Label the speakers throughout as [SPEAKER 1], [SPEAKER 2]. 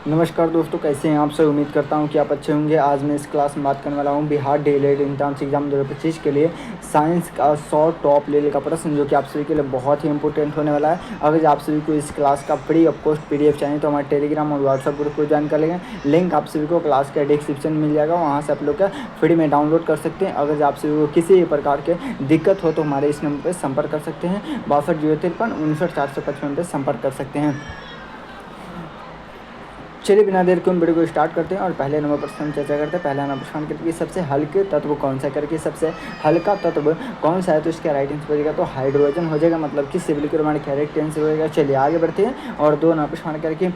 [SPEAKER 1] नमस्कार दोस्तों, कैसे हैं आप सब। उम्मीद करता हूं कि आप अच्छे होंगे। आज मैं इस क्लास में बात करने वाला हूं बिहार डीएलएड एंट्रेंस एग्जाम 2025 के लिए साइंस का 100 टॉप लेवल का प्रश्न, जो कि आप सभी के लिए बहुत ही इंपॉर्टेंट होने वाला है। अगर आप सभी को इस क्लास का फ्री ऑफ कॉस्ट पीडीएफ चाहिए तो हमारे टेलीग्राम और व्हाट्सएप ग्रुप को ज्वाइन कर लेंगे। लिंक आप सभी को क्लास का डिस्क्रिप्शन में मिल जाएगा, वहाँ से आप लोग का फ्री में डाउनलोड कर सकते हैं। अगर आप सभी को किसी भी प्रकार के दिक्कत हो तो हमारे इस नंबर पर संपर्क कर सकते हैं, 62 053 59 455 पर संपर्क कर सकते हैं। चलिए बिना देर के हम वीडियो को स्टार्ट करते हैं और पहले नंबर प्रश्न हम चर्चा करते हैं। पहला नंबर प्रश्न करके सबसे हल्के तत्व कौन सा करके सबसे हल्का तत्व कौन सा है, तो इसका राइट आंसर बनेगा तो हाइड्रोजन हो जाएगा, मतलब कि सिविल के रोमांड करेक्ट आंसर होगा। चलिए आगे बढ़ते हैं और दो नंबर प्रश्न करके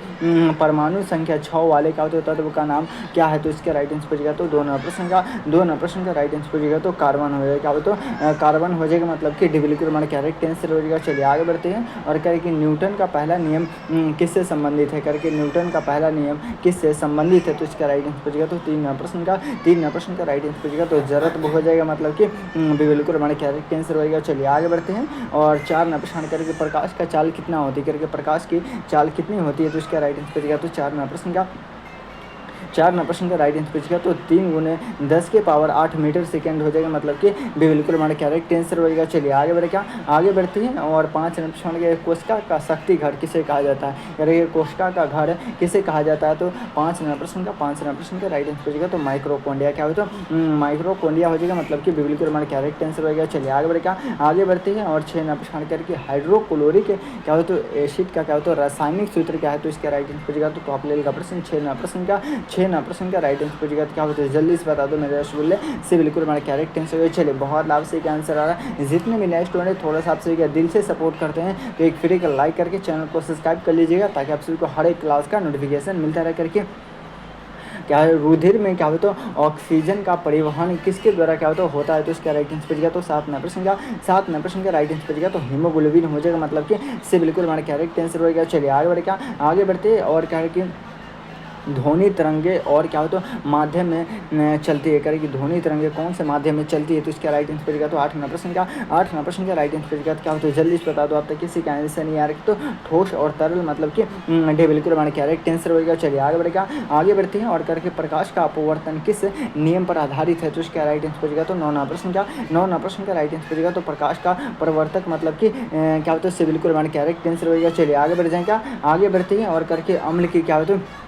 [SPEAKER 1] परमाणु संख्या 6 वाले का तो तत्व का नाम क्या है, तो इसका राइट आंसर बनेगा तो दो नंबर प्रश्न का राइट आंसर बनेगा तो कार्बन हो जाएगा। तो कार्बन हो जाएगा, मतलब कि डिविल के रोमांड करेक्ट आंसर हो जाएगा। चलिए आगे बढ़ते हैं और करें न्यूटन का पहला नियम किससे संबंधित है करके न्यूटन का पहला नियम किससे संबंधित है, तो इसका राइट आंसर बचेगा तो तीन नंबर प्रश्न का राइट आंसर बचेगा तो जरूरत हो जाएगा, मतलब कि बिल्कुल हमारे करेक्ट आंसर होगा। चलिए आगे बढ़ते हैं और चार नंबर प्रश्न करके प्रकाश का चाल कितना होती है करके प्रकाश की चाल कितनी होती है, तो इसका राइट आंसर बचेगा तो चार नंबर प्रश्न का राइट आंसर बचेगा तो 3 × 10⁸ मीटर सेकेंड हो जाएगा, मतलब कि बिल्कुल हमारा करेक्ट आंसर होगा। चलिए आगे बढ़ते हैं और 5 नंबर प्रश्न के कोशिका का शक्ति घर किसे कहा जाता है, यानी कोशिका का घर किसे कहा जाता है, तो 5 नंबर प्रश्न का राइट आंसर बचेगा तो माइक्रोकोंडिया क्या हो तो माइक्रोकोंडिया हो जाएगा, मतलब कि बिल्कुल हमारा करेक्ट आंसर होगा। चलिए आगे बढ़ते हैं और 6 नंबर प्रश्न करके हाइड्रोक्लोरिक क्या हो तो एसिड का क्या हो तो रासायनिक सूत्र क्या है, तो इसका राइट आंसर बचेगा तो टॉप लेवल का प्रश्न 6 नंबर प्रश्न का राइट आंसर पूछेगा तो क्या होता है, जल्दी से बता दो मेरे रसगुल्ले से बिल्कुल हमारा करेक्ट आंसर है। चलिए बहुत लाभ से क्या आंसर आ रहा है। जितने भी नए स्टूडेंट थोड़ा सा आप सभी का दिल से सपोर्ट करते हैं तो एक फ्री का लाइक करके चैनल को सब्सक्राइब कर लीजिएगा, ताकि आप सभी को हर एक क्लास का नोटिफिकेशन मिलता रहे करके। क्या है रुधिर में क्या होता है ऑक्सीजन का परिवहन किसके द्वारा क्या होता है, तो इसका राइट आंसर बचेगा तो 7 नंबर प्रश्न का राइट आंसर बचेगा तो हीमोग्लोबिन हो जाएगा, मतलब कि से बिल्कुल हमारा करेक्ट आंसर होगा। चलिए आगे बढ़ते और क्या है कि ध्वनि तरंगे और क्या हो तो माध्यम में चलती है करेगी, ध्वनि तरंगे कौन से माध्यम में चलती है, तो इसका राइट आंसर बचेगा तो 8 नंबर प्रश्न का राइट आंसर बचेगा तो क्या होता है, जल्दी से बता दो। आप तक किसी का आंसर नहीं आ रहा तो ठोस और तरल, मतलब कि डे बिल्कुल हमारे करेक्ट आंसर होगा। चलिए आगे बढ़ते हैं और करके प्रकाश का अपवर्तन किस नियम पर आधारित है, तो इसका राइट आंसर बचेगा तो 9 नंबर प्रश्न का राइट आंसर बचेगा तो प्रकाश का प्रवर्तक, मतलब कि क्या होता है, बिल्कुल हमारे करेक्ट आंसर होगा। चलिए आगे बढ़ते हैं और करके अम्ल की क्या होता है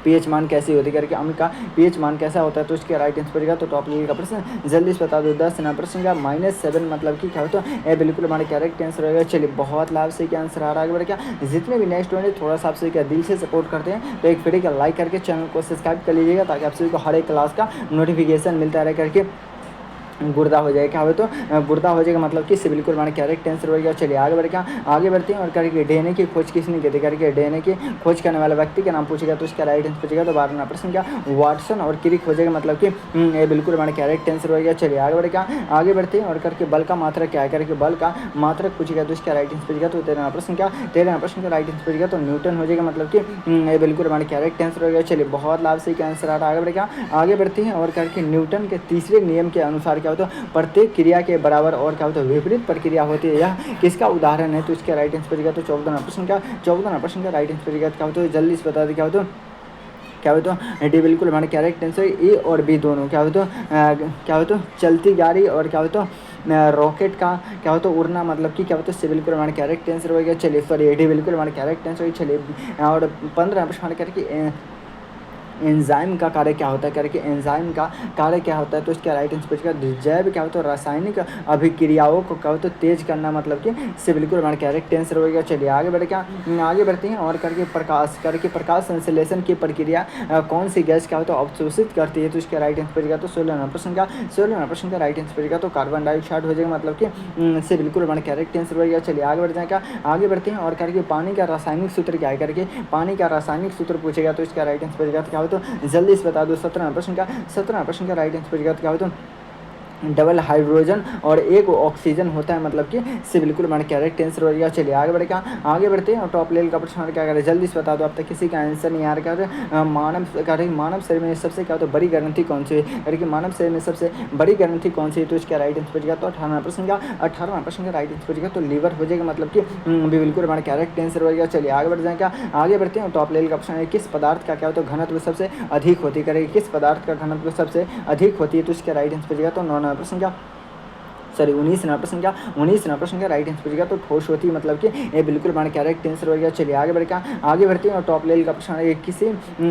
[SPEAKER 1] पीएच मान कैसी होती है करके अम्ल का पीएच मान कैसा होता है, तो इसके राइट आंसर बचेगा तो टॉप लेवल का प्रश्न जल्दी से बता दो। 10 नंबर प्रश्न का -7, मतलब कि क्या होता है बिल्कुल हमारे करेक्ट आंसर होगा। चलिए बहुत लाभ से क्या आंसर आ रहा है। आगे बढ़ क्या जितने भी नए स्टूडेंट थोड़ा सा आपसे क्या दिल से सपोर्ट करते हैं तो एक फ्री का लाइक करके चैनल को सब्सक्राइब कर लीजिएगा, ताकि आप सभी को हर एक क्लास का नोटिफिकेशन मिलता रहे करके। गुर्दा हो जाएगा क्या हो तो गुर्दा हो जाएगा, मतलब कि बिल्कुल हमारे करेक्ट आंसर होगा। चलिए आगे बढ़ते हैं और करके डीएनए की खोज किसने की थी करके डीएनए की खोज करने वाले व्यक्ति का नाम पूछेगा, तो इसका राइट आंसर पूछेगा तो 12 नंबर प्रश्न का वाटसन और क्रिक हो जाएगा, मतलब कि ये बिल्कुल हमारे करेक्ट आंसर होगा। चलिए आगे बढ़ते हैं और करके बल का मात्रा क्या है करके बल का मात्रक पूछेगा, तो इसका राइट आंसर पूछेगा तो 13 प्रश्न का राइट आंसर पूछेगा तो न्यूटन हो जाएगा, मतलब कि ये बिल्कुल हमारे करेक्ट आंसर होगा। चलिए बहुत लाभ से आंसर आ रहा है। आगे बढ़ते हैं और करके न्यूटन के तीसरे नियम के अनुसार क्या होता है प्रत्येक क्रिया के बराबर और क्या होता है विपरीत प्रक्रिया होती है, यह किसका उदाहरण है, तो इसका राइट आंसर बचेगा तो 14 नंबर प्रश्न का राइट आंसर बचेगा क्या होता है, जल्दी से बता दें क्या होता है डी बिल्कुल हमारे करेक्ट आंसर ए और बी दोनों क्या होता चलती गाड़ी और क्या होता रॉकेट का क्या होता उड़ना, मतलब कि क्या होता है बिल्कुल हमारे करेक्ट आंसर होगा। चलिए सॉरी डी बिल्कुल हमारे करेक्ट आंसर। चलिए और 15 प्रश्न करके एंजाइम का कार्य क्या होता है करके एंजाइम का कार्य क्या होता है, तो इसका राइट आंसर बचेगा जैव क्या होता है रासायनिक अभिक्रियाओं को क्या होता है तेज करना, मतलब कि बिल्कुल हमारा करेक्ट आंसर होगा। चलिए आगे बढ़ते हैं और करके प्रकाश संश्लेषण की प्रक्रिया कौन सी गैस क्या होता है अवशोषित करती है, तो इसका राइट आंसर बचेगा तो 16 नंबर प्रश्न का राइट आंसर बचेगा तो कार्बन डाइऑक्साइड हो जाएगा, मतलब कि बिल्कुल हमारा करेक्ट आंसर होगा। चलिए आगे बढ़ते हैं और करके पानी का रासायनिक सूत्र क्या है करके पानी का रासायनिक सूत्र पूछेगा, तो इसका राइट आंसर बचेगा तो क्या हो तो जल्दी से बता दो। 17 प्रश्न का राइट आंसर बचेगा तो क्या हो तो डबल हाइड्रोजन और एक ऑक्सीजन होता है, मतलब कि से बिल्कुल हमारे करेक्ट आंसर हो गया। चलिए आगे बढ़े, क्या आगे बढ़ते हैं और टॉप लेवल का प्रश्न क्या करें, जल्दी से बता दो, अब तक किसी का आंसर नहीं आ रहा। क्या मानव शरीर में सबसे क्या होता है बड़ी ग्रंथि कौन सी है, यानी कि मानव शरीर में सबसे बड़ी ग्रंथि कौन सी है, तो इसका राइट आंसर बचेगा तो 18% का 18% का राइट आंसर बचेगा, तो लीवर हो जाएगा, मतलब कि बिल्कुल हमारा करेक्ट आंसर हो गया। चलिए आगे बढ़ जाए, क्या आगे बढ़ते हैं टॉप लेवल का प्रश्न है, किस पदार्थ का क्या होता है घनत्व सबसे अधिक होती करेगी, किस पदार्थ का घनत्व सबसे अधिक होती है, तो इसका राइट आंसर बचेगा तो 9% का सॉरी 19 ना प्रश्न का राइट आंसर बचेगा तो ठोस होती है, मतलब कि ये बिल्कुल हमारा करेक्ट आंसर हो गया। चलिए आगे बढ़कर आगे बढ़ते हैं और टॉप लेवल का प्रश्न है, किसी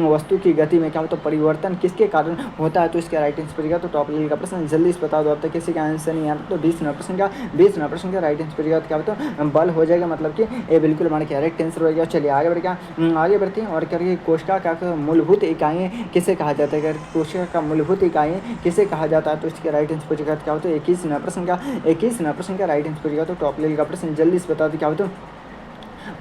[SPEAKER 1] वस्तु की गति में क्या होता है परिवर्तन किसके कारण होता है, तो इसका राइट आंसर बचेगा तो टॉप लेवल का प्रश्न जल्दी से बता दो, अब तक किसी का आंसर नहीं आता, तो 20 का राइट आंसर बचेगा, तो क्या होता है बल हो जाएगा, मतलब कि ये बिल्कुल हमारा करेक्ट आंसर हो गया। चलिए आगे बढ़कर आगे बढ़ते हैं और करके कोशिका का मूलभूत इकाइयाँ किसे कहा जाता है, कोशिका का मूलभूत इकाइयाँ किसे कहा जाता है, तो इसके राइट आंसर बचेगा, क्या होता है 21 ना प्रश्न का राइट आंसर बचेगा, तो टॉप लेवल का प्रश्न जल्दी से बता दो, क्या होता है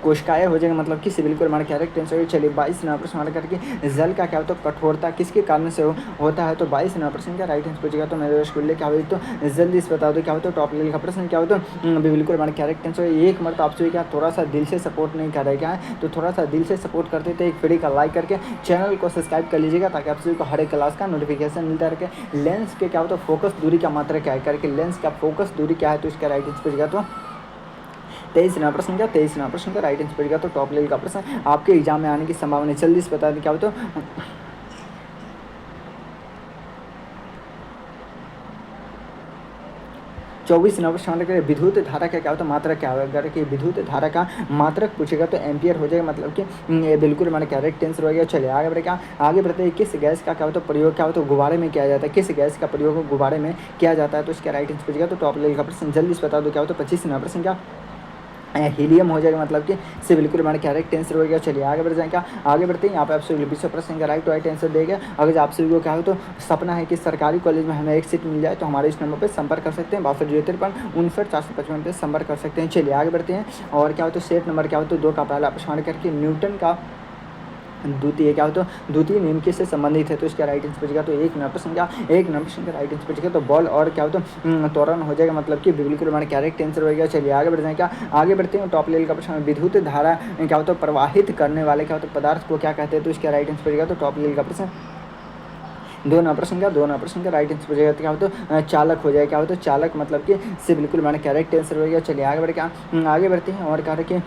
[SPEAKER 1] कोशिकाएं हो जाएगा, मतलब कि बिल्कुल हमारा करेक्ट आंसर। चलिए 22 ना प्रश्न हमारा करके जल का क्या होता है कठोरता किसके कारण से होता है, तो 22 ना प्रश्न का राइट आंसर बचेगा, तो मेरे रसगुल्ले क्या होगी, तो जल्दी से बता दो क्या होता है टॉप लेवल का प्रश्न क्या होता है बिल्कुल हमारा करेक्ट आंसर। एक मरतब आपसे क्या थोड़ा सा दिल से सपोर्ट नहीं कर रहे क्या है, तो थोड़ा सा दिल से सपोर्ट करते थे, एक फ्री का लाइक करके चैनल को सब्सक्राइब कर लीजिएगा, ताकि आप सभी को हर एक क्लास का नोटिफिकेशन मिलता रहे। लेंस के क्या होता है फोकस दूरी का मात्रा क्या है करके, लेंस का फोकस दूरी क्या है, तो इसका राइट आंसर बचेगा तो 23 ना प्रश्न का राइट आंसर बचेगा, तो टॉप लेवल का प्रश्न आपके एग्जाम में आने की संभावना जल्दी से बता दें, क्या हो तो 24 नंबर प्रश्न के विद्युत धारा का क्या होता है मात्रक क्या होगा, अगर कि विद्युत धारा का मात्रक पूछेगा तो एम्पियर हो जाएगा, मतलब कि ये बिल्कुल हमारा करेक्ट आंसर हो गया। चलिए आगे बढ़े, आगे बढ़ते हैं किस गैस का क्या होता है प्रयोग क्या होता है गुब्बारे में किया जाता है, किस गैस का प्रयोग गुब्बारे में किया जाता है, तो इसका राइट आंसर बचेगा, तो टॉप लेवल का प्रश्न जल्दी से बता दो क्या होता है 25 नंबर प्रश्न का हीलियम हो जाएगा, मतलब कि से बिल्कुल हमारे करेक्ट आंसर हो गया। चलिए आगे बढ़ जाएंगे, आगे बढ़ते हैं यहाँ पे आपसे 20% का राइट आंसर देगा। अगर आप सभी को क्या हो तो सपना है कि सरकारी कॉलेज में हमें एक सीट मिल जाए, तो हमारे इस नंबर पर संपर्क कर सकते हैं 6253 पे संपर्क कर सकते हैं। चलिए आगे बढ़ते हैं और क्या हो तो सेट नंबर क्या हो तो 2 का पहला प्रश्न करके न्यूटन का द्वितीय क्या हो तो द्वितीय नियम किससे संबंधित है, तो इसका राइट आंसर बचेगा, तो एक नंबर प्रश्न का राइट आंसर बचेगा, तो बॉल और क्या हो तो त्वरण हो जाएगा, मतलब कि बिल्कुल हमारा करेक्ट आंसर हो गया। चलिए आगे बढ़ जाएगा, आगे बढ़ते हैं टॉप लेवल का प्रश्न विद्युत धारा क्या हो तो प्रवाहित करने वाले क्या हो तो पदार्थ को क्या कहते हैं, तो इसका राइट आंसर बचेगा, तो टॉप लेवल का प्रश्न 2 नंबर प्रश्न का राइट आंसर बचेगा, क्या हो तो चालक हो जाएगा, क्या हो तो चालक, मतलब कि से बिल्कुल हमारा करेक्ट आंसर हो गया। चलिए आगे बढ़ के आगे बढ़ते हैं और कह रहे कि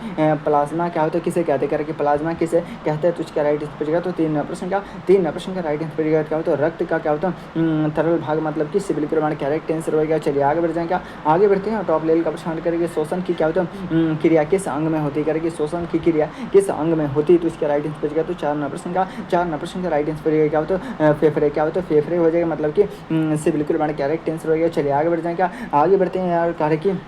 [SPEAKER 1] प्लाज्मा क्या होता है किसे कहते हैं करके, प्लाज्मा किसे कहते हैं, तो इसका राइट आंसर बचेगा, तो 3 नंबर प्रश्न का राइट आंसर बचेगा, क्या होता है रक्त का क्या होता है तरल भाग, मतलब कि से बिल्कुल हमारा करेक्ट आंसर हो गया। चलिए आगे बढ़ जाएंगे, आगे बढ़ते हैं टॉप लेवल का प्रश्न करेंगे शोषण की क्या होता है क्रिया किस अंग में होती है करके, शोषण की क्रिया किस अंग में होती है, तो इसका राइट आंसर बचेगा, तो 4 नंबर प्रश्न का राइट आंसर बचेगा, क्या होता है फेफड़े, क्या होता है फेफड़े हो जाएगा, मतलब कि से बिल्कुल हमारा करेक्ट आंसर हो गया। चलिए आगे बढ़ जाएंगे, आगे बढ़ते हैं यार कार्य की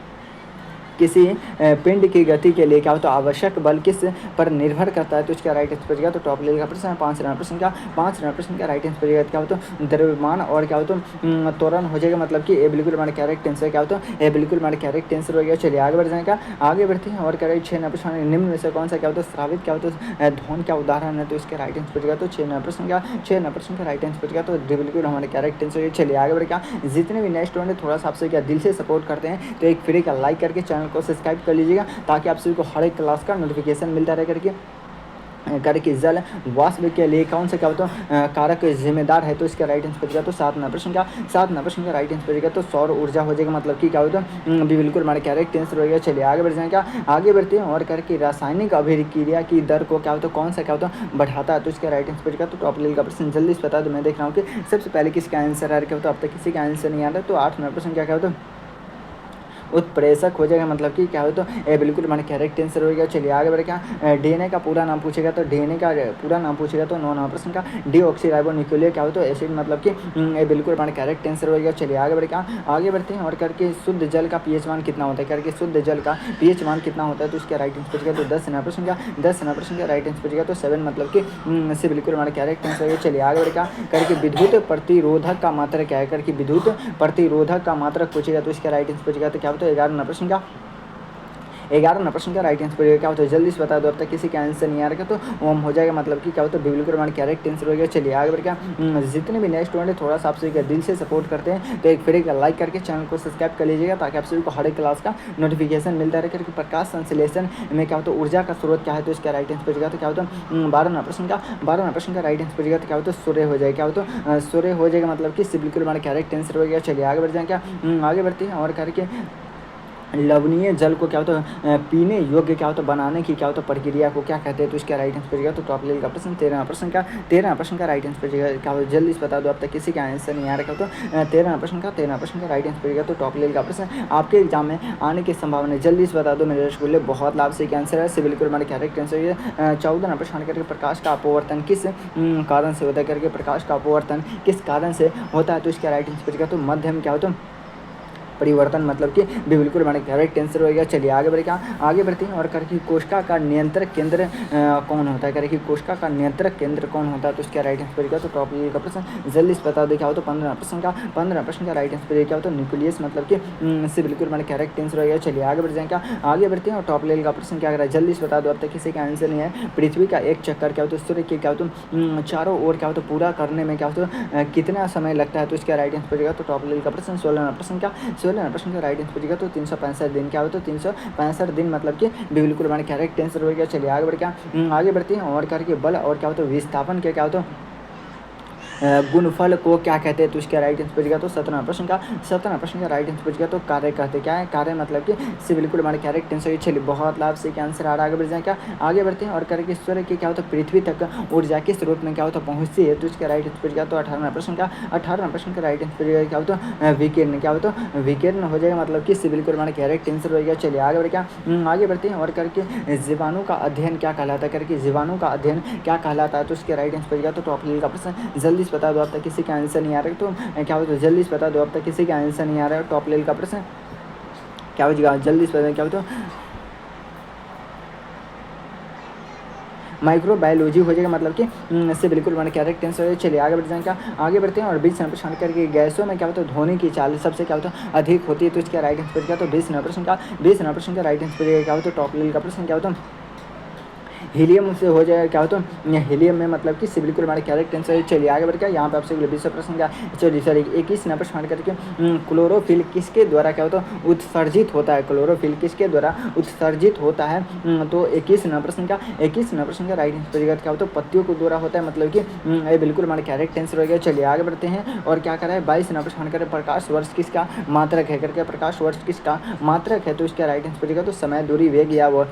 [SPEAKER 1] किसी पिंड की गति के लिए क्या होता है आवश्यक बल किस पर निर्भर करता है, तो इसका राइट आंसर बचेगा, तो टॉप लेवल का प्रश्न है 5 नंबर प्रश्न का राइट आंसर बचेगा, क्या होता है द्रव्यमान और क्या होता है त्वरण हो जाएगा, मतलब कि ये बिल्कुल हमारा करेक्ट आंसर क्या होता है ये बिल्कुल हमारा करेक्ट आंसर हो गया। चलिए आगे बढ़ जाएगा, आगे बढ़ते हैं और करेक्ट 6 नंबर प्रश्न निम्न में से कौन सा क्या होता है स्रावित क्या होता है धोन क्या उदाहरण है, तो इसका राइट आंसर बचेगा, तो 6 नंबर प्रश्न का राइट आंसर बचेगा, तो बिल्कुल हमारे करेक्ट आंसर। चलिए आगे बढ़ेगा, जितने भी नए स्टूडेंट थोड़ा सा आपसे क्या दिल से सपोर्ट करते हैं, तो एक फ्री का लाइक करके चैनल को सब्सक्राइब कर लीजिएगा, ताकि आप सभी को हर एक क्लास का नोटिफिकेशन मिलता रहे करके जल वाष्प के लिए कौन सा क्या होता है कारक जिम्मेदार है, तो इसका राइट आंसर बचेगा, तो 7 नंबर प्रश्न का राइट आंसर बचेगा, तो सौर ऊर्जा हो जाएगा, मतलब कि क्या होता है बिल्कुल हमारे करेक्ट आंसर हो गया। चलिए आगे बढ़ जाएंगे, आगे बढ़ते हैं और करके रासायनिक अभिक्रिया की दर को क्या होता है कौन सा क्या होता है बढ़ाता है, तो इसका राइट आंसर बचेगा, तो टॉप लेवल का प्रश्न जल्दी से बता दो। मैं देख रहा हूँ कि सबसे पहले किसका आंसर आ रहा है, क्या होता है अब तक किसी का आंसर नहीं आ रहा, तो 8 नंबर प्रश्न क्या होता है उत्प्रेषक हो जाएगा, मतलब कि क्या हो तो ये बिल्कुल हमारा करेक्ट आंसर हो गया। चलिए आगे बढ़े, क्या डीएनए का पूरा नाम पूछेगा, तो डीएनए का पूरा नाम पूछेगा, तो 9 नंबर प्रश्न का डीऑक्सीराइबोन्यूक्लिक क्या हो तो एसिड, मतलब कि ये बिल्कुल हमारा करेक्ट आंसर हो गया। चलिए आगे बढ़े, क्या आगे बढ़ते हैं और करके शुद्ध जल का पीएच मान कितना होता है करके, शुद्ध जल का पीएच मान कितना होता है, तो इसका राइट आंसर बचेगा, तो 10 नंबर प्रश्न का राइट आंसर बचेगा, तो 7 मतलब कि से बिल्कुल हमारा करेक्ट आंसर हो गया। चलिए आगे बढ़े, क्या करके विद्युत प्रतिरोधक का मात्रक क्या है करके, विद्युत प्रतिरोधक का मात्रक पूछेगा, तो इसका राइट आंसर बचेगा, तो क्या होता है 11 नंबर प्रश्न का 11 प्रश्न का राइट आंसर पड़ेगा। क्या होता है जल्दी से बता दो, अब तक किसी का आंसर नहीं आ रहा तो ओम हो जाएगा, मतलब कि क्या होता है बिल्कुल क्रमांक करेक्ट आंसर हो गया। चलिए आगे बढ़ क्या जितने भी नेक्स्ट स्टूडेंट थोड़ा सा आप सभी का दिल से सपोर्ट करते हैं तो एक फिर एक लाइक करके चैनल को सब्सक्राइब कर लीजिएगा, ताकि आप सभी को हर एक क्लास का नोटिफिकेशन मिलता रहे। करके प्रकाश संश्लेषण में क्या होता है ऊर्जा का स्रोत क्या है, तो इसका राइट आंसर पड़ेगा। तो क्या होता है 12 प्रश्न का राइट आंसर पड़ेगा। तो क्या होता है सूर्य हो जाएगा। क्या होता है सूर्य हो जाएगा, मतलब कि बिल्कुल हमारा करेक्ट आंसर हो गया। चलिए आगे बढ़ जाएं, क्या आगे बढ़ते हैं और करके लवणीय जल को क्या होता है पीने योग्य क्या होता है बनाने की क्या होता है प्रक्रिया को क्या कहते हैं, तो इसका राइट आंसर पड़ेगा। तो टॉप लेवल का प्रश्न 13 प्रश्न का राइट आंसर पड़ेगा। क्या होता है जल्दी से बता दो, अब तक किसी का आंसर नहीं आ रहा। तो 13 प्रश्न का राइट आंसर पड़ेगा। तो टॉप लेवल का प्रश्न आपके एग्जाम में आने की संभावना जल्दी से बता दो मेरे रसगुल्ले, बहुत लाभ से आंसर है। सिविल को हमारे करेक्ट आंसर है। 14 प्रश्न करके प्रकाश का अपवर्तन किस कारण से होता है, करके प्रकाश का अपवर्तन किस कारण से होता है, तो इसका राइट आंसर पड़ेगा। तो मध्यम क्या होता है परिवर्तन, मतलब कि बिल्कुल हमारे करेक्ट आंसर हो गया। चलिए आगे बढ़े, क्या आगे बढ़ते हैं और करके कोशिका का नियंत्रक केंद्र कौन होता है, करके कोशिका का नियंत्रक केंद्र कौन होता है, तो इसका राइट आंसर पड़ेगा। तो टॉप लेवल का प्रश्न जल्दी से बता दो, क्या होता है 15 प्रश्न का राइट आंसर पड़ेगा। क्या होता है न्यूक्लियस, मतलब कि से बिल्कुल हमारे करेक्ट आंसर हो गया। चलिए आगे बढ़ जाएं, क्या आगे बढ़ते हैं और टॉप लेवल का प्रश्न क्या कर रहा है जल्दी से बता दो, अब तक किसी का आंसर नहीं है। पृथ्वी का एक चक्कर क्या होता है सूर्य के क्या होता है चारों ओर क्या होता है पूरा करने में क्या होता है कितना समय लगता है, तो इसका राइट आंसर पड़ेगा। तो टॉप लेवल का प्रश्न 16 प्रश्न का राइट पड़ेगा। तो 365 दिन क्या होता है 365 दिन, मतलब कि बिल्कुल हमारे करेक्ट आंसर हो गया। चलिए आगे बढ़ क्या आगे बढ़ते हैं और करके बल और क्या होता है विस्थापन के क्या होता है गुणफल को क्या कहते हैं, तो इसका राइट आंसर पड़ेगा। तो 17 प्रश्न का राइट आंसर पड़ेगा। तो कार्य कहते क्या है, कार्य मतलब कि से बिल्कुल हमारे करेक्ट आंसर। चलिए बहुत लाभ से क्या आंसर आ रहा है, आगे बढ़ जाए, क्या आगे बढ़ते हैं और करके सूर्य की क्या होता है पृथ्वी तक ऊर्जा किस रूप में क्या होता है पहुँचती है, तो इसका राइट आंसर पड़ेगा। तो 18 प्रश्न का राइट आंसर पड़ेगा। क्या होता है विकिरण, क्या होता है विकिरण हो जाएगा, मतलब कि से बिल्कुल हमारे करेक्ट आंसर हो गया। चलिए आगे बढ़ क्या आगे बढ़ते हैं और करके जीवाणु का अध्ययन क्या कहलाता है, करके जीवाणु का अध्ययन क्या कहलाता है, तो इसके राइट आंसर पड़ेगा। तो टॉप लेवल का प्रश्न जल्दी बता दो, अब तक किसी का आंसर नहीं आ रहा। तो क्या होता है जल्दी से बता दो, अब तक किसी का आंसर नहीं आ रहा है। टॉप लेवल का प्रश्न क्या हो जाएगा जल्दी से बता, क्या होता है माइक्रोबायोलॉजी हो जाएगा, मतलब कि इससे बिल्कुल हमारे करेक्ट आंसर है। चलिए आगे बढ़ जाएंगे, क्या आगे बढ़ते हैं और 20 करके गैसों में क्या होता है ध्वनि की चाल सबसे क्या होता है अधिक होती है, तो इसका राइट आंसर पड़ेगा। तो 20 प्रश्न का राइट आंसर पड़ेगा। क्या होता है टॉप लेवल का प्रश्न क्या होता है हीलियम से हो जाएगा। क्या होता है हीलियम में, मतलब कि बिल्कुल हमारे करेक्ट आंसर है। चलिए आगे बढ़ के यहाँ पे आपसे 20 प्रश्न का चलिए सर 21 प्रश्न करके क्लोरोफिल किसके द्वारा क्या होता है उत्सर्जित होता है, क्लोरोफिल किसके द्वारा उत्सर्जित होता है। तो 21 प्रश्न का राइट आंसर पड़ेगा। क्या होता है पत्तियों के द्वारा होता है, मतलब कि ये बिल्कुल हमारे करेक्ट आंसर हो गया। चलिए आगे बढ़ते हैं और क्या करा है 22 प्रश्न करें प्रकाश वर्ष किसका मात्रक है, करके प्रकाश वर्ष किसका मात्रक है, तो इसका राइट आंसर पड़ेगा। तो समय दूरी वेग या वो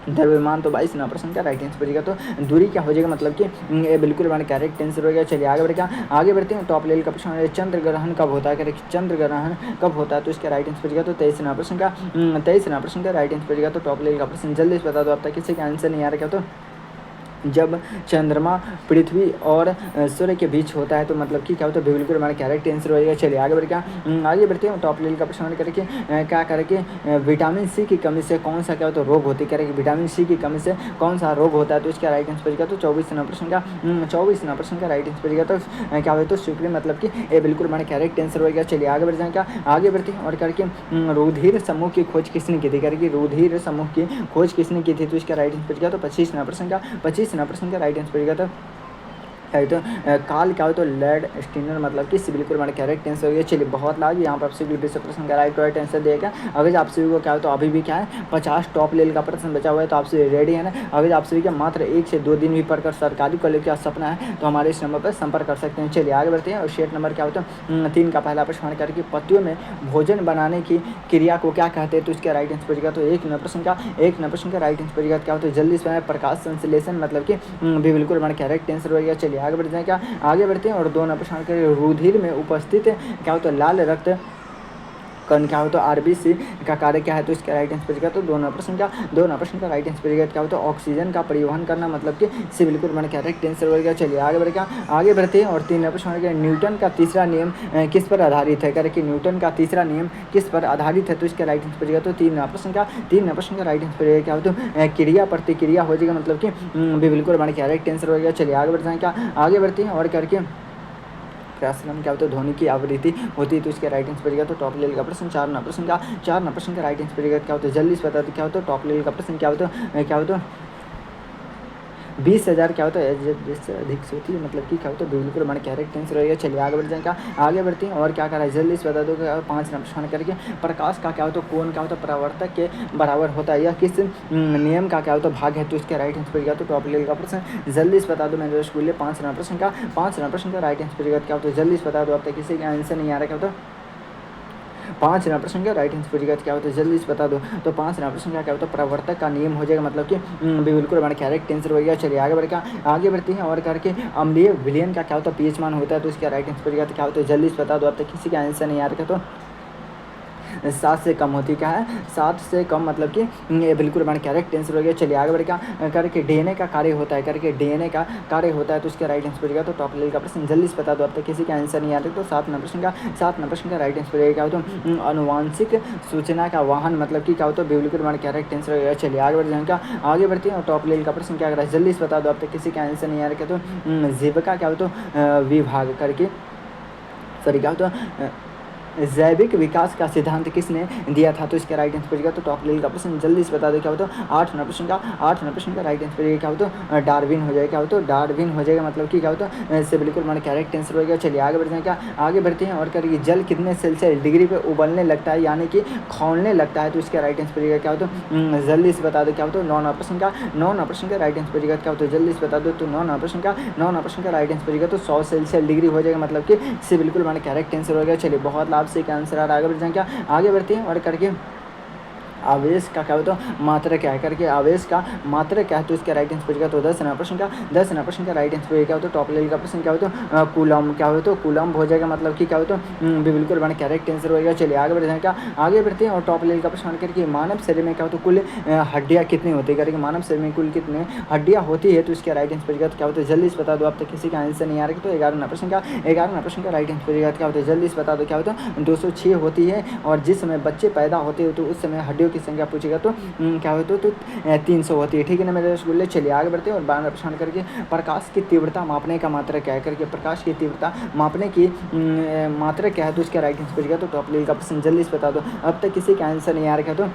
[SPEAKER 1] द्रव्यमान, तो 22 प्रश्न का राइट आंसर पड़ेगा। तो दूरी क्या हो जाएगा, मतलब कि ये बिल्कुल हमारे करेक्ट आंसर हो गया। चलिए आगे बढ़ क्या आगे बढ़ते हैं टॉप लेवल का प्रश्न है चंद्र ग्रहण कब होता है, करेक्ट चंद्र ग्रहण कब होता है, तो इसका राइट आंसर पड़ेगा। तो 23 प्रश्न का राइट आंसर पड़ेगा। तो टॉप लेवल का प्रश्न जल्दी से बता दो, अब तक किसी का आंसर नहीं आ रहा। क्या तो जब चंद्रमा पृथ्वी और सूर्य के बीच होता है, तो मतलब कि क्या होता है बिल्कुल हमारा करेक्ट आंसर होएगा। चलिए आगे बढ़ क्या आगे बढ़ते हैं टॉप लेवल का प्रश्न करके क्या करके विटामिन सी की कमी से कौन सा क्या होता है रोग होती है, करेक्ट विटामिन सी की कमी से कौन सा रोग होता है, तो इसका राइट आंसर पड़ेगा। तो 24 प्रश्न का राइट आंसर पड़ेगा। तो क्या होता है शुक्र, मतलब कि ये बिल्कुल हमारा करेक्ट आंसर होएगा। चलिए आगे बढ़ जाए, क्या आगे बढ़ते हैं और करके रुधिर समूह की खोज किसने की थी, करके रुधिर समूह की खोज किसने की थी, तो इसका राइट आंसर पड़ेगा। तो 25 प्रश्न का राइट आंसर पड़ेगा। तो काल क्या हो तो लेड स्टीनर, मतलब कि बिल्कुल हमारे करेक्ट आंसर हो गया। चलिए बहुत लाभ यहाँ पर आपसे 20 प्रश्न का राइट आंसर देगा। अगर आप सभी को क्या हो तो अभी भी क्या है 50 टॉप लेवल का प्रश्न बचा हुआ है, तो आपसे रेडी है ना। अगर आप सभी का मात्र 1 से 2 दिन भी पढ़कर सरकारी कॉलेज का सपना है, तो हमारे इस नंबर पर संपर्क कर सकते हैं। चलिए आगे बढ़ते हैं और शेट नंबर क्या होता है 3 का पहला प्रश्न करके पत्तियों में भोजन बनाने की क्रिया को क्या कहते हैं, तो इसका राइट आंसर पड़ेगा। तो 1 प्रश्न का राइट आंसर पड़ेगा। क्या होता है जल्दी से प्रकाश संश्लेषण, मतलब कि भी बिल्कुल हमारा करेक्ट आंसर हो गया। चलिए आगे बढ़ जाए, क्या आगे बढ़ते हैं और 2 प्रश्न के रुधिर में उपस्थित क्या होता है लाल रक्त कण क्या होता है आरबीसी का कार्य क्या है, तो इसका राइट आंसर पड़ेगा। तो 2 प्रश्न का राइट आंसर पड़ेगा। क्या होता है ऑक्सीजन का परिवहन करना, मतलब कि से बिल्कुल मैंने करेक्ट आंसर पड़ेगा। चलिए आगे बढ़ेगा, आगे बढ़ते हैं और 3 प्रश्न के न्यूटन का तीसरा नियम किस पर आधारित है, करें कि न्यूटन का तीसरा नियम किस पर आधारित है, तो इसका राइट आंसर पड़ेगा। तो 3 प्रश्न का राइट आंसर पड़ेगा। क्या होता है क्रिया प्रतिक्रिया हो जाएगा, मतलब कि बिल्कुल हमारे करेक्ट आंसर हो गया। चलिए आगे बढ़ते हैं, क्या आगे बढ़ते हैं और करके आश्रम क्या होता है धोनी की आवृत्ति होती है, तो इसके राइट आंसर बचेगा तो टॉप लेवल का प्रश्न। 4 नंबर प्रश्न का राइट आंसर बचेगा क्या होता है जल्दी से बता दो क्या होता है टॉप लेवल का प्रश्न। क्या होता है 20,000 क्या होता है जिससे अधिक से होती है, मतलब कि क्या होता है बिल्कुल हमारे करेक्ट आंसर रहेगा। चलिए आगे बढ़ जाएगा, आगे बढ़ते हैं और क्या करा है जल्दी से बता दो। 5 नंबर प्रश्न करके प्रकाश का क्या होता है कोण क्या होता है परावर्तक के बराबर होता है, या किस नियम का क्या होता है भाग है, तो इसका राइट आंसर पड़ेगा तो टॉप लेवल का प्रश्न। जल्दी से बता दो मेरे स्कूल 5 नंबर प्रश्न का राइट आंसर पड़ेगा क्या होता है जल्दी से बता दो। अब तक किसी का आंसर नहीं आ रहा क्या होता है 5 नंबर प्रश्न का राइट आंसर पूछेगा क्या होता है जल्दी से बता दो। तो 5 नंबर प्रश्न का क्या होता है प्रवर्तक का नियम हो जाएगा, मतलब कि बिल्कुल हमारा करेक्ट आंसर हो गया। चलिए आगे बढ़ते हैं और करके अम्लीय विलयन का क्या होता है पीएच मान होता है, तो इसका राइट आंसर पूछेगा क्या होता है जल्दी से बता दो। अब तक किसी का आंसर नहीं आ रहा तो 7 से कम होती क्या है 7 से कम, मतलब कि ये बिल्कुल हमारा करेक्ट आंसर हो गया। चलिए आगे बढ़ करके डीएनए का कार्य होता है, तो इसका राइट आंसर पड़ेगा तो टॉप लेवल का प्रश्न। जल्दी से बता दो, अब तक किसी का आंसर नहीं आ रहा तो 7 नंबर प्रश्न का राइट आंसर पड़ेगा क्या होता है अनुवांशिक सूचना का वाहन, मतलब कि क्या होता है बिल्कुल हमारा करेक्ट आंसर हो गया। चलिए आगे बढ़ते हैं और टॉप लेवल का प्रश्न क्या कर रहा है जल्दी से बता दो। अब तक किसी का आंसर नहीं आ रहा तो जीविका क्या होता है विभाग करके सॉरी क्या होता है जैविक विकास का सिद्धांत किसने दिया था, तो इसका राइट आंसर पड़ेगा तो टॉप लेवल का प्रश्न। जल्दी से बता दो क्या होता है 8 नंबर प्रश्न का राइट आंसर पड़ेगा क्या होता है डार्विन हो जाएगा। क्या होता है डार्विन हो जाएगा, मतलब कि क्या होता है इससे बिल्कुल हमारा करेक्ट आंसर हो गया। चलिए आगे बढ़ते हैं और करिए जल कितने सेल्सियस डिग्री पे उबलने लगता है, यानी कि खौलने लगता है, तो इसका राइट आंसर पड़ेगा क्या होता है जल्दी से बता दो क्या होता है 9 नंबर प्रश्न का राइट आंसर पड़ेगा क्या होता है जल्दी से बता दो। तो 9 नंबर प्रश्न का राइट आंसर पड़ेगा तो 100 सेल्सियस डिग्री हो जाएगा, मतलब कि इससे बिल्कुल हमारा करेक्ट आंसर हो गया। चलिए बहुत लाभ से आंसर आ रहा है, आगे बढ़ते हैं और करके आवेश का क्या होता है मात्रा क्या है करके आवेश का मात्रा क्या है, तो इसका राइट आंसर पड़ेगा तो 10 नंबर प्रश्न का राइट आंसर क्या होता है टॉप लेवल का प्रश्न क्या होता है कूलम क्या होता है कूलम हो जाएगा, मतलब कि क्या होता है बिल्कुल बड़ा करेक्ट आंसर होगा। चलिए आगे बढ़ते हैं और टॉप लेवल का प्रश्न करके मानव शरीर में क्या होता है कुल हड्डियाँ कितनी होती है करके मानव शरीर में कुल कितने हड्डियाँ होती है, तो इसका राइट आंसर पड़ेगा तो क्या होता है जल्दी से बता दो। अब तक किसी का आंसर नहीं आ रहा तो 11 नंबर प्रश्न का राइट आंसर पड़ेगा क्या होता है जल्दी से बता दो। क्या होता है 206 होती है, और जिस समय बच्चे पैदा होते हैं तो उस समय हड्डियों की संख्या पूछेगा तो क्या होता है तो 300 होती है, ठीक है ना मेरे रसगुल्ले। चलिए आगे बढ़ते हैं और 12 प्रश्न करके प्रकाश की तीव्रता मापने का मात्रा क्या है करके प्रकाश की तीव्रता मापने की मात्रा क्या है, तो इसका राइट आंसर पड़ेगा तो टॉप लेवल का प्रश्न। जल्दी से बता दो, अब तक किसी का आंसर नहीं आ रहा तो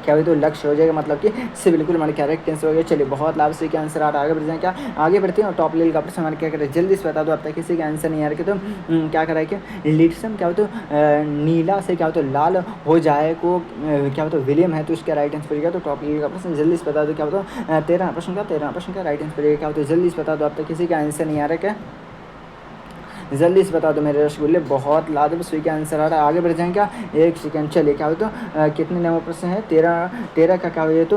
[SPEAKER 1] क्या होगा तो लक्ष्य हो जाएगा, मतलब कि इससे बिल्कुल हमारे करेक्ट आंसर हो गया। चलिए बहुत लाभ से क्या आंसर आ रहा है, आगे बढ़ जाए क्या आगे बढ़ते हैं और टॉप लेवल का प्रश्न हमारे क्या करें जल्दी से बता दो। अब तक किसी का आंसर नहीं आ रहा तो क्या करा है कि लिट्सम क्या होता है नीला से क्या होता है लाल हो जाए को क्या होता है विलियम है, तो इसका राइट आंसर पड़ेगा तो टॉप लेवल का प्रश्न। जल्दी से बता दो क्या होता है 13 प्रश्न का राइट आंसर पड़ेगा क्या होता है जल्दी से बता दो। अब तक किसी का आंसर नहीं आ रहा क्या जल्दी से बता दो मेरे रसगुल्ले, बहुत लाजवाब स्वी का आंसर आ रहा है। आगे बढ़ जाएंगे क्या 1 सेकंड। चलिए क्या होता है कितने नंबर प्रश्न है 13 का क्या हो जाए तो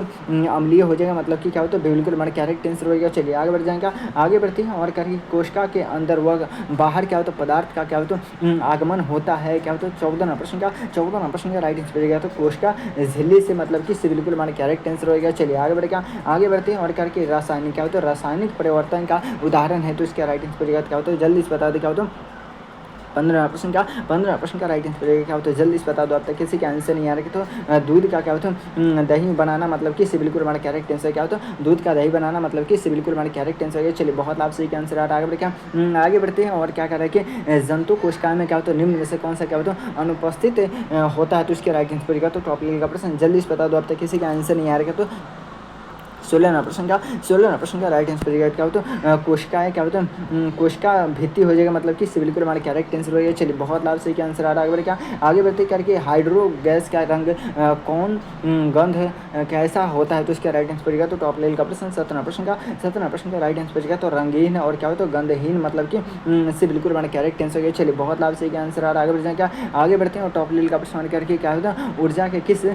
[SPEAKER 1] अम्लीय हो जाएगा, मतलब कि क्या होता है बिल्कुल हमारा करेक्ट आंसर हो गया। चलिए आगे बढ़ जाएंगे आगे बढ़ते हैं और करके कोशिका के अंदर व बाहर क्या होता है पदार्थ का क्या होता है आगमन होता है, क्या होता है 14 नंबर प्रश्न का राइट आंसर पड़ेगा तो कोशिका झिल्ली से, मतलब कि इससे बिल्कुल हमारा करेक्ट आंसर हो गया। चलिए आगे बढ़ते हैं और करके रासायनिक क्या होता है रासायनिक परिवर्तन का उदाहरण है, तो इसका राइट आंसर पड़ेगा क्या होता है जल्दी से बता दो। क्या होता है 15 प्रश्न का राइट आंसर पड़ेगा क्या होता है जल्दी से बता दो। अब तक किसी का आंसर नहीं आ रहा तो दूध का क्या होता है दही बनाना, मतलब कि इससे बिल्कुल हमारा करेक्ट आंसर क्या होता है दूध का दही बनाना, मतलब कि इससे बिल्कुल हमारा करेक्ट आंसर है। चलिए बहुत लाभ सही का आंसर आ रहा है। आगे बढ़ते हैं और क्या कर रहे हैं कि जंतु कोशिका में क्या होता है निम्न में से कौन सा क्या होता है अनुपस्थित होता है, तो इसके राइट आंसर पड़ेगा तो टॉप लेवल का प्रश्न। जल्दी से बता दो, अब तक किसी का आंसर नहीं आ रहा तो 16 नंबर प्रश्न का राइट आंसर पड़ेगा क्या होता है कोशिकाएं क्या होता है कोशिका भित्ति हो जाएगा, मतलब कि इससे बिल्कुल हमारे करेक्ट आंसर हो गया। चलिए बहुत लाभ से क्या आंसर आ रहा है। आगे बढ़ते करके हाइड्रो गैस का रंग कौन गंध कैसा होता है, तो इसका राइट आंसर पड़ेगा तो टॉप लेवल का प्रश्न। 17 प्रश्न का राइट आंसर पड़ेगा तो रंगीन और क्या होता है गंधहीन, मतलब कि इससे बिल्कुल हमारे करेक्ट आंसर हो गया। चलिए बहुत लाभ से क्या आंसर आ रहा है। आगे बढ़ जाए आगे बढ़ते हैं और टॉप लेवल का प्रश्न करके क्या होता है ऊर्जा के किस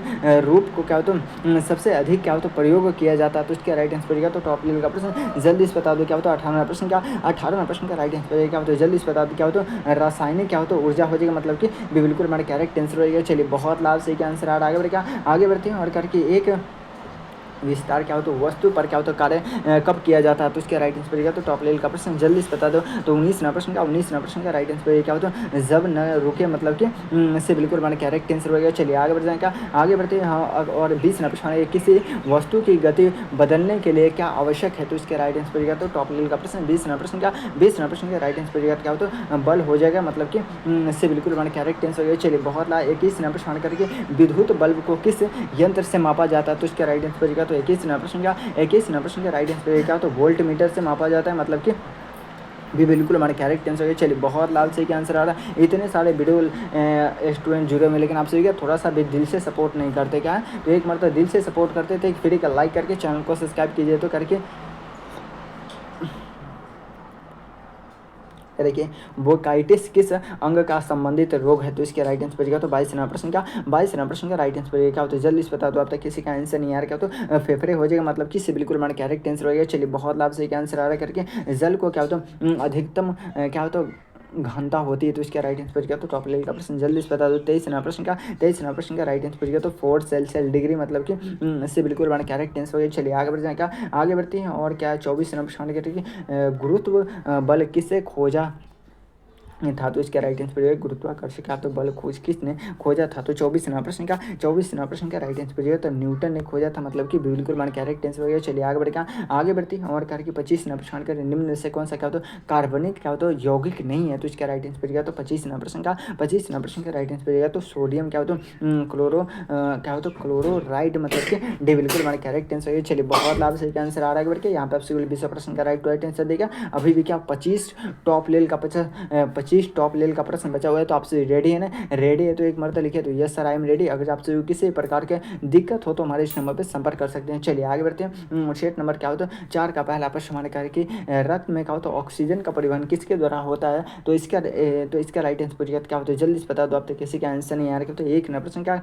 [SPEAKER 1] रूप को क्या होता है सबसे अधिक क्या होता है प्रयोग किया जाता है, तो इसका राइट आंसर पड़ेगा तो टॉप लेवल का प्रश्न। जल्दी से बता दो क्या होता है 18 प्रश्न का राइट आंसर पड़ेगा क्या होता है जल्दी से बता दो। क्या होता है रासायनिक क्या होता है ऊर्जा हो जाएगा, मतलब कि बिल्कुल हमारे करेक्ट आंसर हो जाएगा। चलिए बहुत लाभ से क्या आंसर आ रहा है। आगे बढ़ते हैं और करके एक विस्तार क्या हो तो वस्तु पर क्या हो तो कार्य कब किया जाता है, तो इसके राइट आंसर का तो टॉप लेवल का प्रश्न जल्दी से बता दो। तो 19 प्रश्न का राइट आंसर क्या हो तो जब न रुके मतलब कि से बिल्कुल मैंने करेक्ट आंसर हो गया। चलिए आगे बढ़ जाएगा, आगे बढ़ते हैं। हाँ, और 20 प्रश्न है किसी वस्तु की गति बदलने के लिए क्या आवश्यक है, तो इसके राइट आंसर का तो टॉप लेवल का प्रश्न 20 प्रश्न का राइट आंसर क्या हो तो बल हो जाएगा, मतलब कि से बिल्कुल मैंने करेक्ट आंसर हो गया। चलिए बहुत ला 21 प्रश्न करके विद्युत बल्ब को किस यंत्र से मापा जाता है, तो इसका राइट आंसर का तो 21 प्रश्न का राइट आंसर क्या तो वोल्ट मीटर से मापा जाता है, मतलब कि भी बिल्कुल हमारे करेक्ट आंसर है। चलिए बहुत लाल से क्या आंसर आ रहा है। इतने सारे वीडियो स्टूडेंट जुड़े हुए, लेकिन आपसे क्या थोड़ा सा भी दिल से सपोर्ट नहीं करते क्या है, तो एक मरतबा दिल से सपोर्ट करते थे, एक फ्री का लाइक करके चैनल को सब्सक्राइब कीजिए तो करके। देखिए बोकाइटिस किस अंग का संबंधित रोग है, तो इसके राइट आंसर का तो 22 प्रश्न का राइट आंसर क्या होता है जल्दी से बता दो। अब तक किसी का आंसर नहीं आ रहा क्या तो फेफड़े हो जाएगा, मतलब किससे बिल्कुल हमारा करेक्ट आंसर हो गया। चलिए बहुत लाभ से क्या आंसर आ रहा है करके। जल को क्या होता है अधिकतम क्या होता घनता होती है, तो इसका राइट आंसर क्या तो टॉप लेवल का प्रश्न जल्दी से बता दो। 23 प्रश्न का राइट आंसर तो 4 सेल्सियस डिग्री, मतलब कि इससे बिल्कुल हमारा करेक्ट आंसर हो गया। चलिए आगे बढ़ जाएगा, आगे बढ़ते हैं। और क्या 24 प्रश्न के गुरुत्व बल किससे खोजा था, तो इसका राइट आंसर है गुरुत्वाकर्षण का तो बल खोज किसने खोजा था, तो 24 प्रश्न का राइट आंसर तो न्यूटन ने खोजा था, मतलब कि बिल्कुल मान करेक्ट आंसर हो गया। चलिए आगे बढ़ेगा, आगे बढ़ती है। और करके 25 प्रश्न का निम्न से कौन सा क्या हो तो कार्बनिक क्या हो तो यौगिक नहीं है, तो इसका राइट आंसर तो 25 प्रश्न का राइट आंसर तो सोडियम क्या हो तो क्लोरो क्या हो तो क्लोरोराइड, मतलब कि डी बिल्कुल हमारे करेक्ट आंसर है। चलिए बहुत लाभ से आंसर आ रहा है बढ़ के। यहाँ पे आपसे 20 प्रश्न का राइट आंसर देगा। अभी भी क्या 25 टॉप लेवल का 25 टॉप लेवल का प्रश्न बचा हुआ है, तो आपसे रेडी है ना, रेडी है तो एक मरतबा लिखे तो yes sir I am ready. अगर आपसे किसी प्रकार के दिक्कत हो तो हमारे इस नंबर पर संपर्क कर सकते हैं। चलिए आगे बढ़ते हैं। 6 नंबर क्या हो तो 4 का पहला प्रश्न हमारे कार्य की रक्त में क्या हो तो ऑक्सीजन का परिवहन किसके द्वारा होता है, तो इसका राइट आंसर क्या होता है जल्दी से बता दो। आप तक किसी का आंसर नहीं आ रहा तो 1 नंबर प्रश्न का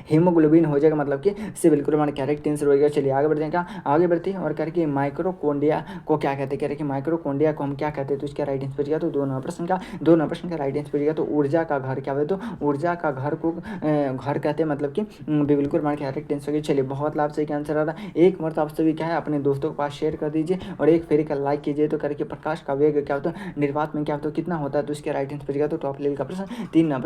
[SPEAKER 1] हीमोग्लोबिन हो जाएगा, मतलब कि इससे बिल्कुल हमारे करेक्ट आंसर हो गया। चलिए आगे बढ़ जाएगा, आगे बढ़ते हैं। और करके माइक्रोकोंडिया को क्या कहते हैं, कह रहे कि माइक्रोकोंडिया को हम क्या कहते हैं, तो इसका राइट आंसर तो 2 नंबर प्रश्न का राइट आंसर तो ऊर्जा का घर क्या है, तो ऊर्जा का घर को घर कहते हैं, मतलब कि बिल्कुल हमारे करेक्ट आंसर। चलिए बहुत लाभ से क्या आंसर आ रहा है। एक मरतबा आप सभी क्या है अपने दोस्तों के पास शेयर कर दीजिए और एक फेरी का लाइक कीजिए, तो करके प्रकाश का वेग क्या होता है निर्वात में क्या होता है कितना होता है, तो इसके राइट आंसर तो टॉप लेवल का प्रश्न 3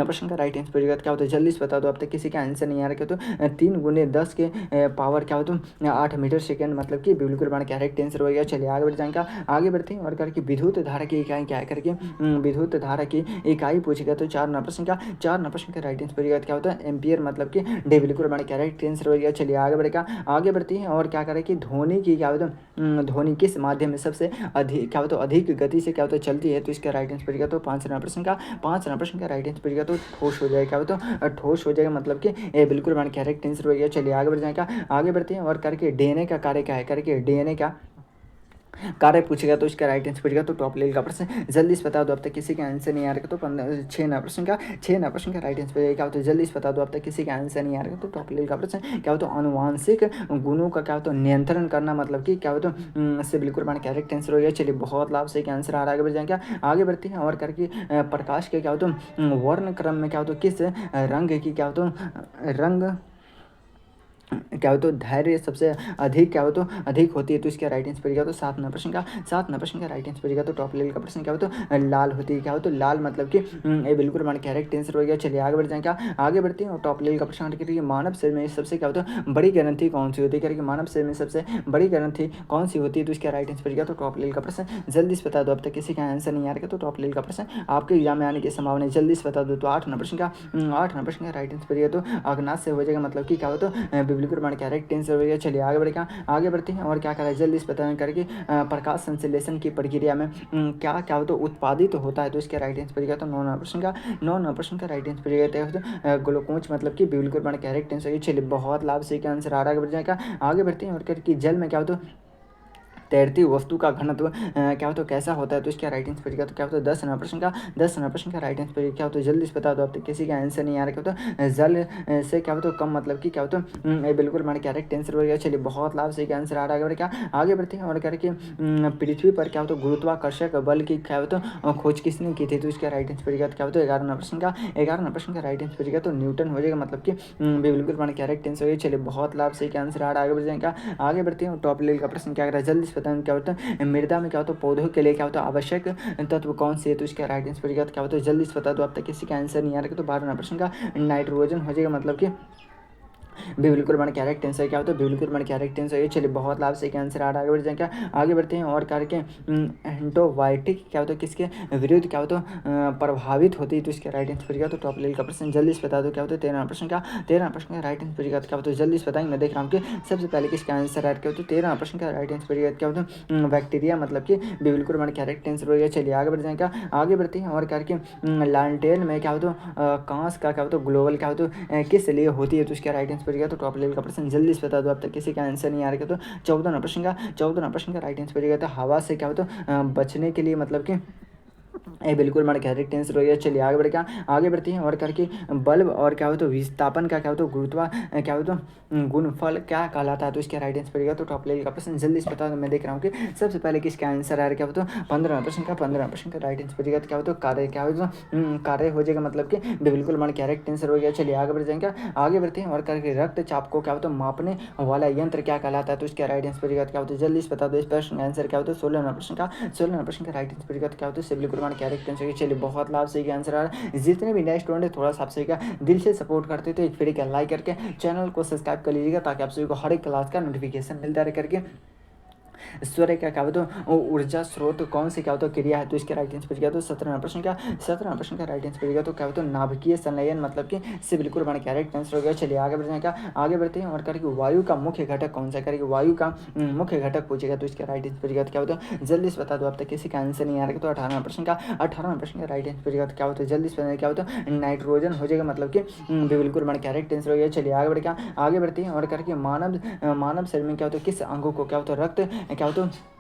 [SPEAKER 1] प्रश्न का राइट आंसर क्या होता है जल्दी से बता दो। अब तक किसी का आंसर नहीं आ रहा, तो 3 × 10 के पावर क्या होता है 8 मीटर सेकेंड, मतलब कि बिल्कुल हमारा करेक्ट आंसर हो गया। चलिए आगे बढ़ जाएगा, आगे बढ़ते हैं। और करके विद्युत धारा की इकाई क्या है करके विद्युत धारा की इकाई पूछेगा, तो 4 नंबर प्रश्न का राइट आंसर क्या होता है एम्पियर, मतलब कि डे बिल्कुल हमारा करेक्ट आंसर हो गया। चलिए आगे बढ़ेगा, आगे बढ़ती है। और क्या करें कि ध्वनि की क्या होता है ध्वनि किस माध्यम में सबसे अधिक क्या होता है अधिक गति से क्या होता है चलती है, तो इसका राइट आंसर तो 5 नंबर प्रश्न का राइट आंसर तो ठोस हो जाएगा, तो ठोस हो जाएगा, मतलब कि ये बिल्कुल हमारा करेक्ट आंसर हो गया। चलिए आगे बढ़ जाएगा, आगे बढ़ते हैं। और करके डीएनए का कार्य क्या है करके डीएनए का कार्य पूछेगा, तो इसका राइट आंसर पूछेगा तो टॉप लेवल का प्रश्न जल्दी से बता दो। अब तक किसी का आंसर नहीं आ रहा, तो 6 नंबर प्रश्न का राइट आंसर क्या होता है जल्दी से बता दो। अब तक किसी का आंसर नहीं आ रहा, तो टॉप लेवल का प्रश्न क्या होता है अनुवांशिक गुणों का क्या होता है नियंत्रण करना, मतलब कि क्या होता है इससे बिल्कुल हमारा करेक्ट आंसर हो गया। चलिए बहुत लाभ से आंसर आ रहा है, आगे बढ़ जाएंगे, आगे बढ़ती है। और करके प्रकाश के क्या होता है वर्ण क्रम में क्या होता है किस रंग की क्या होता है रंग क्या हो तो धैर्य सबसे अधिक क्या हो तो अधिक होती है, तो इसका राइट आंसर क्या हो तो 7 नंबर प्रश्न का राइट आंसर तो टॉप लेवल का प्रश्न क्या हो तो लाल होती है, क्या हो तो लाल, मतलब कि ये बिल्कुल हमारा करेक्ट आंसर हो गया। चलिए आगे बढ़ जाएंगे, आगे बढ़ते हैं। और टॉप लेवल का प्रश्न करिए मानव शरीर में सबसे क्या होता है बड़ी ग्रंथि कौन सी होती है, करके मानव शरीर में सबसे बड़ी ग्रंथि कौन सी होती है, तो इसका राइट आंसर क्या तो टॉप लेवल का प्रश्न जल्दी से बता दो। अब तक किसी का आंसर नहीं आ रहा, तो टॉप लेवल का प्रश्न आपके एग्जाम में आने की संभावना है, जल्दी से बता दो। तो 8 नंबर प्रश्न का राइट आंसर तो अग्नाश से हो जाएगा, मतलब कि क्या हो तो बिल्कुल हमारा करेक्ट आंसर हो गया। चलिए आगे बढ़ेगा, आगे बढ़ते हैं। और क्या करा है जल्दी से पता करके प्रकाश संश्लेषण की प्रक्रिया में क्या क्या हो तो उत्पादित होता है, तो इसका राइट आंसर तो 9 नंबर प्रश्न का राइट आंसर ग्लूकोज, मतलब कि बिल्कुल हमारा करेक्ट आंसर। चलिए बहुत लाभ से आंसर आ रहा है, आगे बढ़ जाएगा, आगे बढ़ते हैं। और करके जल में क्या हो तो तैरती वस्तु का घनत्व क्या होता है कैसा होता है, तो इसका राइट आंसर का तो क्या होता है 10 प्रश्न का 10 प्रश्न का राइट आंसर क्या होता है, जल्दी से बता दो। अब तक किसी का आंसर नहीं आ रहा, क्या होता है जल से क्या होता है कम, मतलब कि क्या होता है ये बिल्कुल हमारे करेक्ट आंसर हो गया। चलिए बहुत लाभ से आंसर आ रहा है। आगे क्या आगे बढ़ते हैं और करके पृथ्वी पर क्या होता है गुरुत्वाकर्षक बल की क्या होता है खोज किसने की थी, तो इसका राइट आंसर क्या होता है 11 प्रश्न का राइट आंसर क्या तो न्यूटन हो जाएगा, मतलब कि बिल्कुल हमारे करेक्ट आंसर हो गया। चलिए बहुत लाभ से आंसर आ रहा है। आगे बढ़ जाएगा, आगे बढ़ते हैं टॉप लेवल का प्रश्न क्या कर रहा है, जल्दी से बताएं क्या होता है मृदा में क्या होता है पौधों के लिए क्या होता है आवश्यक तत्व कौन से है, तो इसका राइट आंसर क्या होता है जल्दी से बता दो। अब तक किसी का आंसर नहीं आ रहा, तो 12 प्रश्न का नाइट्रोजन हो जाएगा, मतलब कि बिल्कुल हमारे करेक्ट आंसर क्या होता है बिल्कुल हमारे करेक्ट आंसर ये। चलिए बहुत लाभ से आंसर आ रहा है। आगे बढ़ जाए क्या आगे बढ़ते हैं और करके एंटीबायोटिक क्या होता है किसके विरुद्ध क्या होता है प्रभावित होती है, तो इसका राइट आंसर क्या तो टॉप लेवल का प्रश्न जल्दी से बता दो क्या होता है 13 प्रश्न का राइट आंसर क्या होता है जल्दी से बताएंगे। मैं देख रहा हूँ कि सबसे पहले किसका आंसर राइट क्या होता है 13 प्रश्न का राइट आंसर क्या होता है बैक्टीरिया, मतलब कि बिल्कुल हमारे करेक्ट आंसर हो गया। चलिए आगे बढ़ जाएगा, आगे बढ़ते हैं और करके लालटेन में क्या होता है कांस का क्या होता है ग्लोबल क्या होता है किस लिए होती है, तो इसका राइट आंसर क्या तो टॉप लेवल का प्रश्न जल्दी से बता दो। अब तक किसी का आंसर नहीं आ रहा, तो 14 प्रश्न का राइट आंसर क्या था हवा से क्या होता है बचने के लिए, मतलब कि ये बिल्कुल हमारे करेक्ट आंसर हो गया। चलिए आगे बढ़ क्या आगे बढ़ते हैं और करके बल्ब और क्या होता है विस्थापन का क्या होता है गुरुत्वा क्या होता है गुणफल क्या कहलाता है, तो इसका राइट आंसर पड़ेगा तो टॉप लेवल का प्रश्न जल्दी से बता दो। मैं देख रहा हूँ कि सबसे पहले किसका आंसर आ रहा है क्या होता है 15 प्रश्न का राइट आंसर पड़ेगा तो क्या होता है कार्य क्या होता है कार्य हो जाएगा, मतलब कि बिल्कुल हमारे करेक्ट आंसर हो गया। चलिए आगे बढ़ जाएंगे, आगे बढ़ते हैं और करके रक्तचाप को क्या होता है मापने वाला यंत्र क्या कहलाता है, तो इसका राइट आंसर पड़ेगा क्या होता है जल्दी से बता दो। इस प्रश्न का आंसर क्या होता है 16 प्रश्न का राइट आंसर पड़ेगा तो क्या होता है बिल्कुल हमारे करेक्ट आंसर। चलिए बहुत लाभ से आंसर आ रहा है। जितने भी नए स्टूडेंट थोड़ा सा आप सभी का दिल से सपोर्ट करते तो एक फ्री का लाइक करके चैनल को सब्सक्राइब कर लीजिएगा, ताकि आप सभी को हर एक क्लास का नोटिफिकेशन मिलता रहे करके। सूर्य का क्या होता है ऊर्जा स्रोत कौन सी क्या होता है क्रिया है, तो इसके राइट आंसर क्या तो 17 प्रश्न का राइट आंसर तो क्या होता है नाभिकीय संलयन, मतलब कि से बिल्कुल हमारे करेक्ट आंसर हो गया। चलिए आगे बढ़ने का आगे बढ़ते हैं और करके वायु का मुख्य घटक कौन सा करेगा, वायु का मुख्य घटक पूछेगा, तो इसका राइट आंसर क्या होता है जल्दी से बता दो। अब तक किसी का आंसर नहीं आ रहा, तो 18 प्रश्न का राइट आंसर क्या होता है जल्दी से क्या होता है नाइट्रोजन हो जाएगा, मतलब कि बिल्कुल हमारे करेक्ट आंसर हो गया। चलिए आगे बढ़ क्या आगे बढ़ते हैं और करके मानव शरीर में क्या होता है किस अंगों को क्या होता है रक्त क्या होता है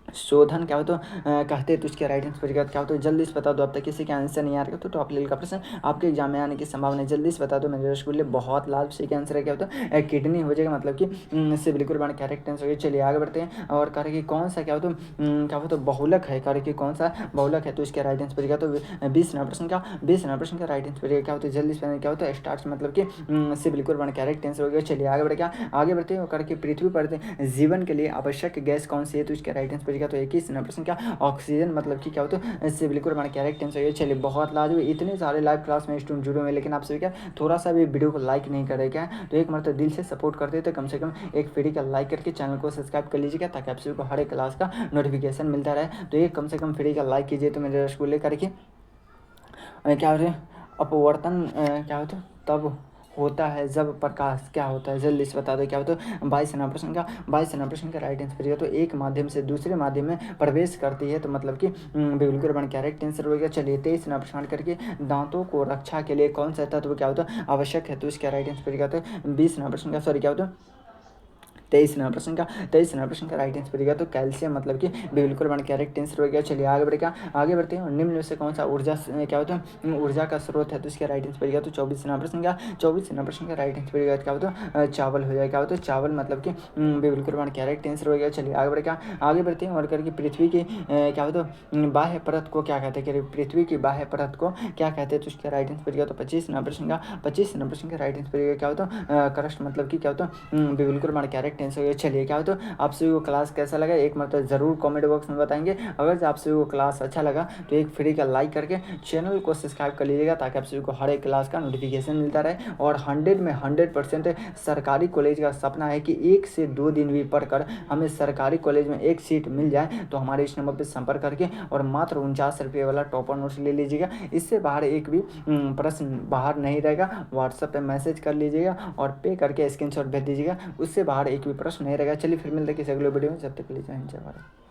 [SPEAKER 1] शोधन क्या होता है कहते हैं, तो इसके राइट आंसर क्या होता है जल्दी से बता दो। अब तक किसी का आंसर नहीं आ रहा, तो टॉप लेवल का प्रश्न आपके एग्जाम में आने की संभावना है जल्दी से बता दो। मेरे रसगुल्ले बहुत लाभ से आंसर है क्या होता है किडनी हो जाएगा, मतलब कि इससे बिल्कुल बड़ा करेक्ट आंसर हो। चलिए आगे बढ़ते हैं और कार्य की कौन सा क्या होता है क्या होता है बहुलक है, कार्य की कौन सा बहुलक है, तो इसका राइट आंसर क्या तो 20 प्रश्न का राइट आंसर क्या होता है जल्दी से क्या होता है स्टार्ट, मतलब कि इससे बिल्कुल बड़ा करेक्ट आंसर हो गया। चलिए आगे बढ़ क्या आगे बढ़ते हैं करके पृथ्वी पर जीवन के लिए आवश्यक गैस कौन सी है, तो इसका राइट आंसर तो 21 क्या ऑक्सीजन, मतलब कि क्या होता है इससे बिल्कुल हमारा करेक्ट आंसर है। चलिए बहुत लाजवाब इतने सारे लाइव क्लास में स्टूडेंट जुड़े हुए, लेकिन आप सभी क्या थोड़ा सा भी वीडियो को लाइक नहीं करे क्या, तो एक मतलब दिल से सपोर्ट करते तो कम से कम एक फ्री का लाइक करके चैनल को सब्सक्राइब कर लीजिएगा, ताकि आप सभी को हर एक क्लास का नोटिफिकेशन मिलता रहे। तो एक कम से कम फ्री का लाइक कीजिए, तो मेरे रसगुल्ले करके क्या होते हैं अपवर्तन क्या होता है तब होता है जब प्रकाश क्या होता है जल्दी से बता दो क्या होता है 22 प्रश्न का राइट आंसर तो एक माध्यम से दूसरे माध्यम में प्रवेश करती है, तो मतलब कि बिल्कुल बन करेक्ट आंसर हो गया। चलिए 23 प्रश्न करके दांतों को रक्षा के लिए कौन सा तत्व क्या होता है आवश्यक है, तो इसका राइट आंसर क्या होता है 20 प्रश्न का सॉरी क्या होता है 23 प्रश्न का राइट आंसर पड़ेगा तो कैल्शियम, मतलब कि बिल्कुल बन करेक्ट आंसर हो गया। चलिए आगे बढ़ेगा आगे बढ़ते हैं और निम्न में से कौन सा ऊर्जा क्या होता है ऊर्जा का स्रोत है, तो इसका राइट आंसर पड़ेगा तो 24 प्रश्न का राइट आंसर पड़ेगा क्या होता है चावल हो जाएगा, क्या होता है चावल, मतलब कि बिल्कुल बन करेक्ट आंसर हो गया। चलिए आगे बढ़ेगा आगे बढ़ते हैं और करके पृथ्वी की क्या होता है बाह्य परत को क्या कहते हैं, पृथ्वी की बाह्य परत को क्या कहते हैं, तो इसका राइट आंसर पड़ेगा तो 25 प्रश्न का राइट आंसर पड़ेगा क्या होता है क्रस्ट, मतलब कि क्या होता है बिल्कुल बन करेक्ट आंसर। चलिए क्या होता है आप सभी को क्लास कैसा लगा एक मतलब ज़रूर कमेंट बॉक्स में बताएंगे। अगर आप सभी को क्लास अच्छा लगा तो एक फ्री का लाइक करके चैनल को सब्सक्राइब कर लीजिएगा, ताकि आप सभी को हर एक क्लास का नोटिफिकेशन मिलता रहे। और 100 में 100% सरकारी कॉलेज का सपना है कि 1 से 2 दिन भी पढ़कर हमें सरकारी कॉलेज में एक सीट मिल जाए, तो हमारे इस नंबर पर संपर्क करके और मात्र 49 रुपये वाला टॉपर नोट्स ले लीजिएगा। इससे बाहर एक भी प्रश्न बाहर नहीं रहेगा। व्हाट्सएप पे मैसेज कर लीजिएगा और पे करके स्क्रीनशॉट भेज दीजिएगा, उससे बाहर एक भी प्रश्न नहीं रहेगा। चलिए फिर मिलते हैं किसी अगले वीडियो में, जब तक के लिए जय हिंद जय भारत।